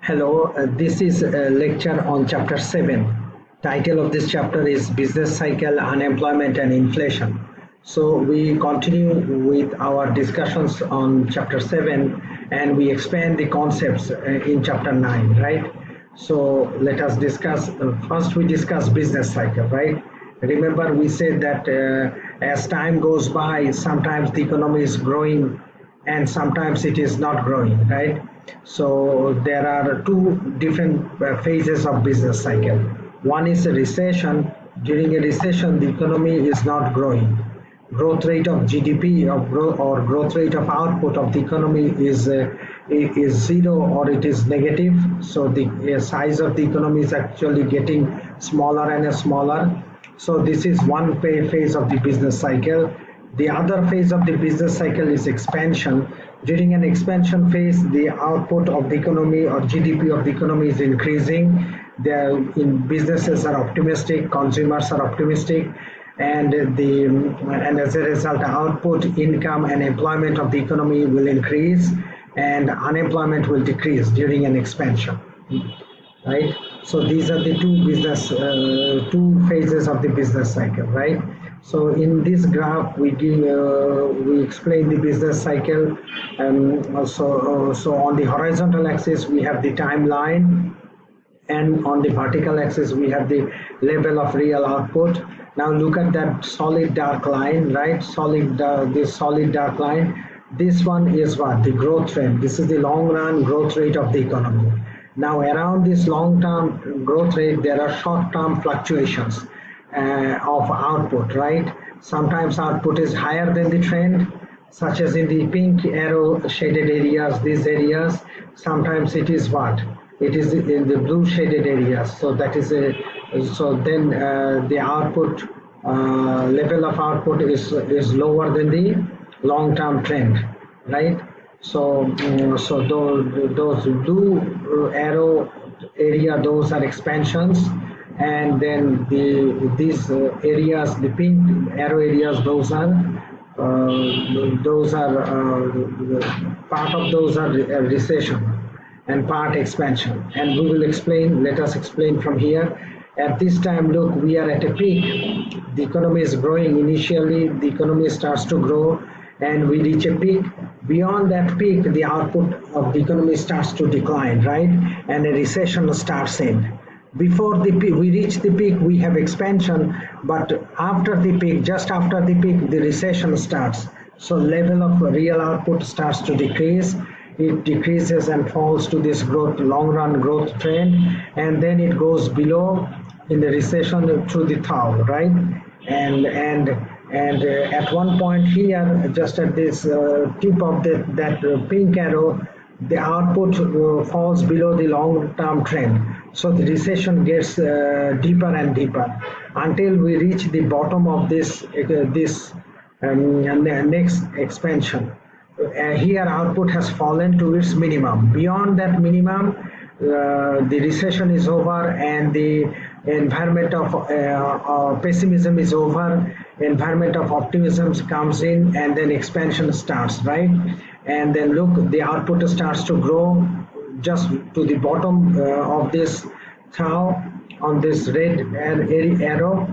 Hello, this is a lecture on Chapter 7. Title of this chapter is Business Cycle, Unemployment and Inflation. So we continue with our discussions on Chapter 7 and we expand the concepts in Chapter 9, right? So let us discuss, first we discuss business cycle, right? Remember we said that as time goes by, sometimes the economy is growing and sometimes it is not growing, right? So there are two different phases of business cycle. One is a recession. During a recession, the economy is not growing. Growth rate of GDP or growth rate of output of the economy is zero or it is negative. So the size of the economy is actually getting smaller and smaller. So this is one phase of the business cycle. The other phase of the business cycle is expansion. During an expansion phase, the output of the economy or GDP of the economy is increasing. Businesses are optimistic, consumers are optimistic, and as a result, output, income, and employment of the economy will increase, and unemployment will decrease during an expansion. Right? So these are the two phases of the business cycle, right? So in this graph, we explain the business cycle. So on the horizontal axis, we have the timeline, and on the vertical axis, we have the level of real output. Now look at that solid dark line, right? This solid dark line. This one is what? The growth trend. This is the long run growth rate of the economy. Now around this long-term growth rate, there are short-term fluctuations of output, right? Sometimes output is higher than the trend, such as in the pink arrow shaded areas, these areas. Sometimes it is what? It is in the blue shaded areas. So that is then the output level of output is lower than the long-term trend, right? So those blue arrow area, those are expansions, and then these areas, the pink arrow areas, part of those are recession and part expansion. And we will explain. Let us explain from here. At this time, look, we are at a peak. The economy is growing. Initially, the economy starts to grow, and we reach a peak. Beyond that peak, the output of the economy starts to decline, right? And a recession starts in. Before the peak, we reach the peak, we have expansion, but after the peak, just after the peak, the recession starts. So level of real output starts to decrease. It decreases and falls to this long run growth trend, and then it goes below in the recession through the thaw, right? And at one point here, just at this tip of that pink arrow, the output falls below the long-term trend. So the recession gets deeper and deeper until we reach the bottom of this next expansion. Here output has fallen to its minimum. Beyond that minimum, the recession is over and the environment of pessimism is over, environment of optimism comes in, and then expansion starts, right? And then look, the output starts to grow just to the bottom of this thaw. On this red arrow,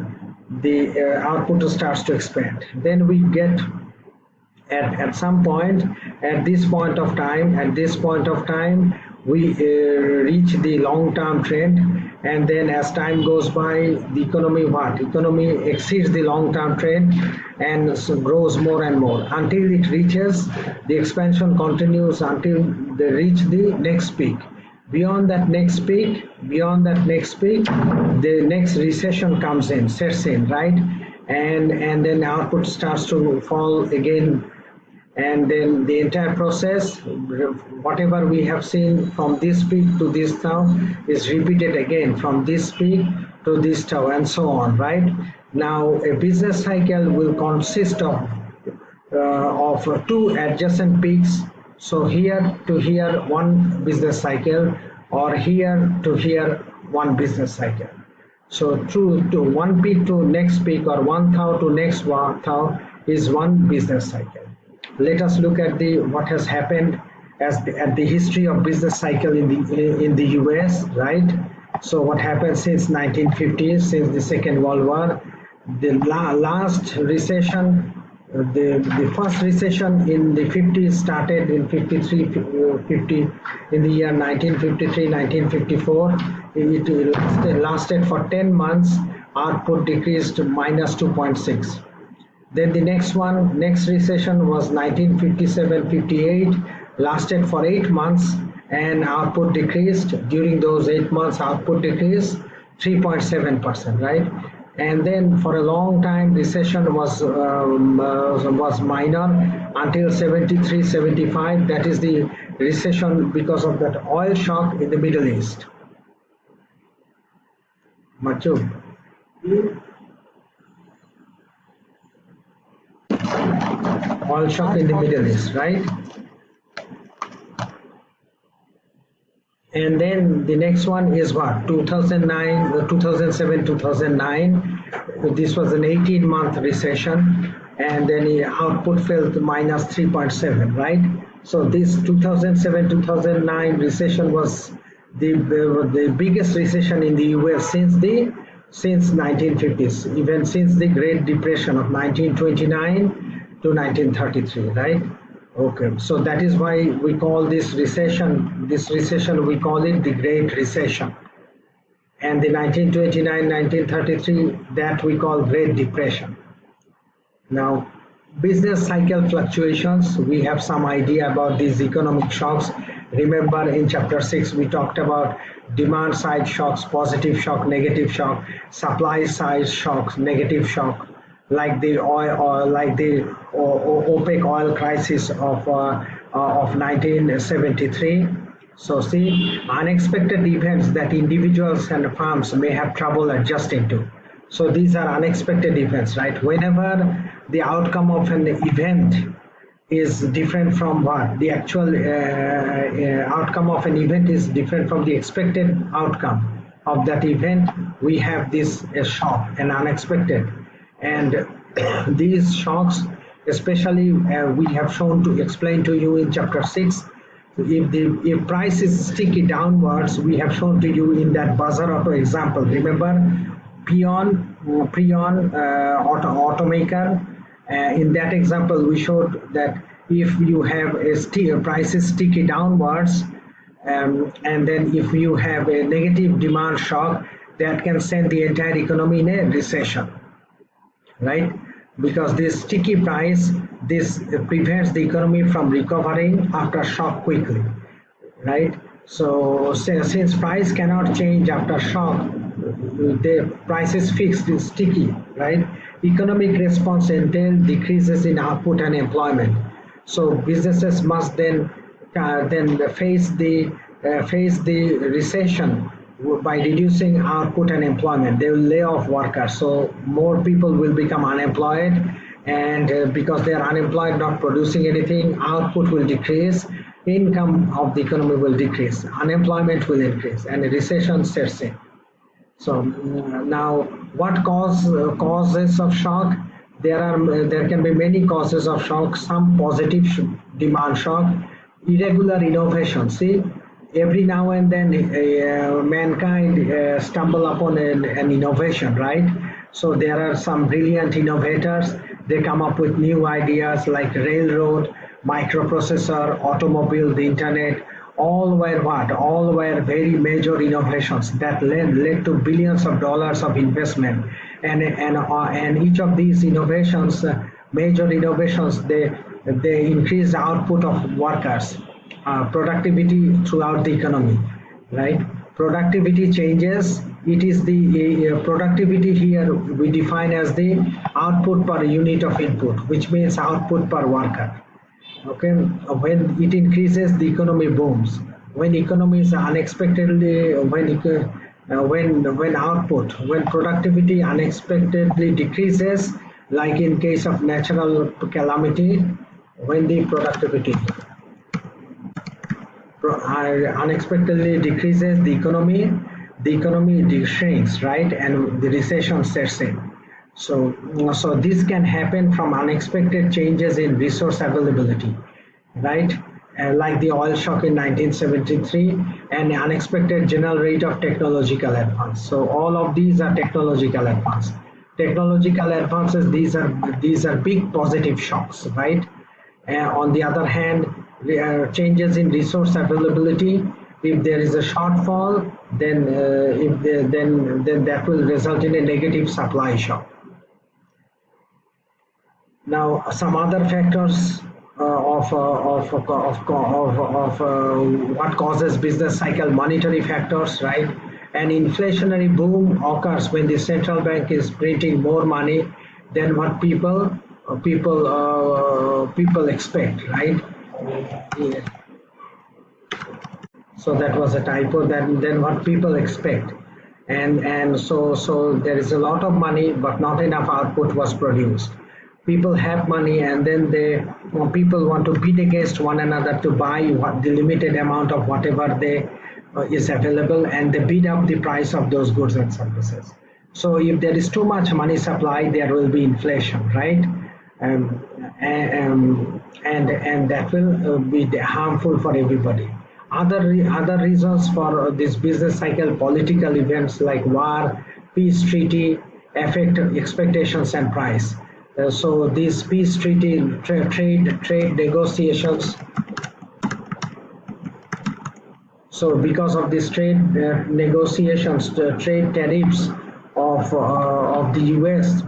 the output starts to expand. Then we get at some point, at this point of time, we reach the long-term trend, and then as time goes by, the economy exceeds the long-term trend and so grows more and more until it reaches, the expansion continues until they reach the next peak. Beyond that next peak, the next recession sets in, right? And then output starts to fall again, and then the entire process, whatever we have seen from this peak to this thaw, is repeated again from this peak to this thaw, and so on, right? Now a business cycle will consist of two adjacent peaks. So here to here one business cycle, or here to here one business cycle. So to one peak to next peak, or one thaw to next thaw, is one business cycle. Let us look at what has happened at the history of business cycle in the US, right? So what happened since 1950s, since the Second World War, the last recession, the first recession in the 50s started in 53, 50, in the year 1953, 1954. It lasted for 10 months. Output decreased to minus 2.6. Then the next recession was 1957-58, lasted for 8 months, and output decreased. During those 8 months, output decreased 3.7%, right? And then for a long time, recession was minor until 73-75. That is the recession because of that oil shock in the Middle East. Machu. Oil shock in the Middle East, right? And then the next one is what? 2009, 2007, 2009. This was an 18-month recession, and then the output fell to minus 3.7, right? So this 2007, 2009 recession was the biggest recession in the US since 1950s, even since the Great Depression of 1929 to 1933, right? Okay, so that is why we call this recession, we call it the Great Recession. And the 1929-1933, that we call Great Depression. Now, business cycle fluctuations, we have some idea about these economic shocks. Remember in chapter 6, we talked about demand side shocks, positive shock, negative shock, supply side shocks, negative shock, like the OPEC oil crisis of 1973. So see, unexpected events that individuals and firms may have trouble adjusting to. So these are unexpected events, right? Whenever the outcome of an event is different from what the actual outcome of an event is different from the expected outcome of that event, we have this shock, an unexpected. And these shocks, especially we have shown to explain to you in chapter 6, if price is sticky downwards, we have shown to you in that buzzer auto example. Remember, Prion automaker. In that example, we showed that if you have a price is sticky downwards, and then if you have a negative demand shock, that can send the entire economy in a recession, right? Because this sticky price, this prevents the economy from recovering after shock quickly, right? So since price cannot change after shock, the price is fixed, is sticky, right? Economic response entails decreases in output and employment. So businesses must then face the recession by reducing output and employment. They will lay off workers, so more people will become unemployed, and because they are unemployed, not producing anything, output will decrease, income of the economy will decrease, unemployment will increase, and a recession sets in. So now, what causes of shock? There can be many causes of shock. Some positive demand shock, irregular innovation. See, every now and then mankind stumble upon an innovation, right? So there are some brilliant innovators. They come up with new ideas like railroad, microprocessor, automobile, the internet. All were what? All were very major innovations that led to billions of dollars of investment. And each of these innovations, major innovations, they increase the output of workers, productivity throughout the economy, right? Productivity changes. It is the productivity here we define as the output per unit of input, which means output per worker. Okay, when it increases, the economy booms. When economy is unexpectedly, when productivity unexpectedly decreases, like in case of natural calamity, when the productivity unexpectedly decreases, the economy shrinks, right, and the recession sets in. So this can happen from unexpected changes in resource availability, right? like the oil shock in 1973 and unexpected general rate of technological advance. So all of these are technological advance. Technological advances, these are big positive shocks, right? On the other hand, changes in resource availability. If there is a shortfall, then that will result in a negative supply shock. Now, some other factors what causes business cycle: monetary factors, right? An inflationary boom occurs when the central bank is printing more money than what people expect, right? Yeah. So that was a typo. Then what people expect, and so there is a lot of money, but not enough output was produced. People have money, and then people want to bid against one another to buy what the limited amount of whatever they is available, and they bid up the price of those goods and services. So if there is too much money supply, there will be inflation, right? um, and that will be harmful for everybody. Other reasons for this business cycle: political events like war, peace treaty affect expectations and price. So these peace treaty, trade negotiations. So because of these trade negotiations, the trade tariffs of the US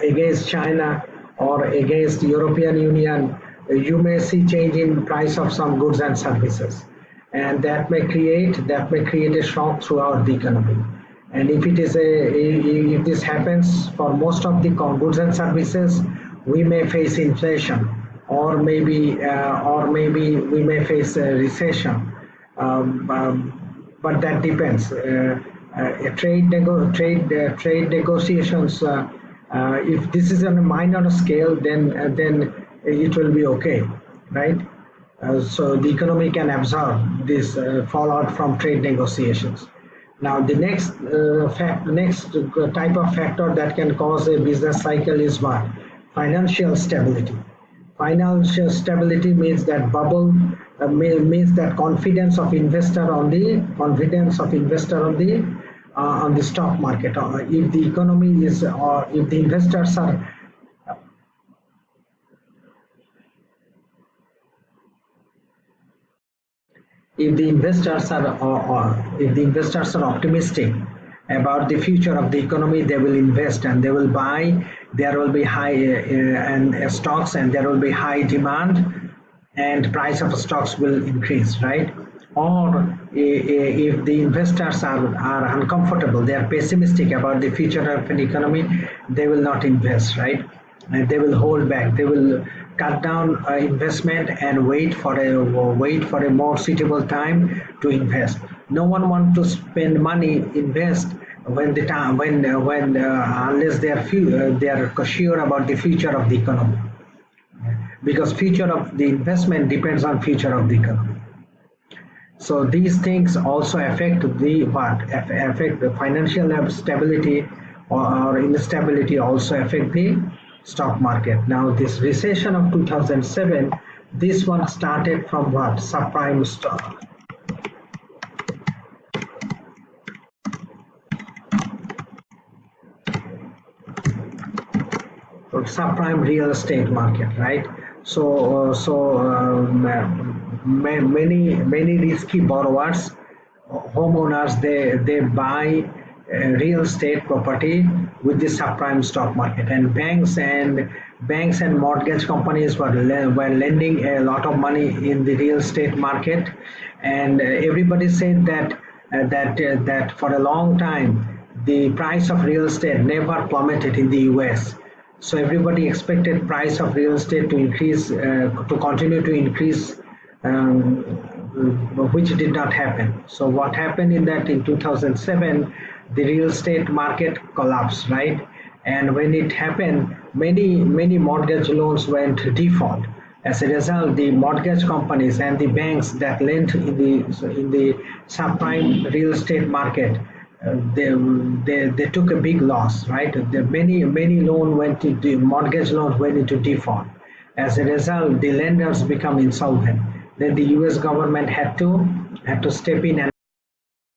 against China or against the European Union, you may see change in price of some goods and services, and that may create a shock throughout the economy. And if this happens for most of the goods and services, we may face inflation, or maybe we may face a recession. But that depends. Trade negotiations. If this is on a minor scale, then it will be okay, right? So the economy can absorb this fallout from trade negotiations. Now, the next type of factor that can cause a business cycle is what? Financial stability. Financial stability means that means that confidence of investor on the stock market. If the economy is, or if the investors are if the investors are optimistic about the future of the economy, they will invest and they will buy. There will be high and stocks, and there will be high demand, and price of stocks will increase, right? Or if the investors are uncomfortable, they are pessimistic about the future of an economy, they will not invest, right? And they will hold back. They will cut down investment and wait for a more suitable time to invest. No one wants to spend money, invest when the time when unless they are sure about the future of the economy, because future of the investment depends on future of the economy. So these things also affect the financial stability, or instability also affect the stock market. Now this recession of 2007, this one started from what? Subprime stock, subprime real estate market, right? Many risky borrowers, homeowners, they buy real estate property with the subprime stock market, and banks and mortgage companies were lending a lot of money in the real estate market. And everybody said that for a long time the price of real estate never plummeted in the US. So everybody expected price of real estate to increase, to continue to increase, which did not happen. So what happened in that, in 2007, the real estate market collapsed, right? And when it happened, many mortgage loans went default. As a result, the mortgage companies and the banks that lent in the subprime real estate market, they took a big loss, right? Many mortgage loans went into default, As a result, the lenders become insolvent. Then the US government had to step in and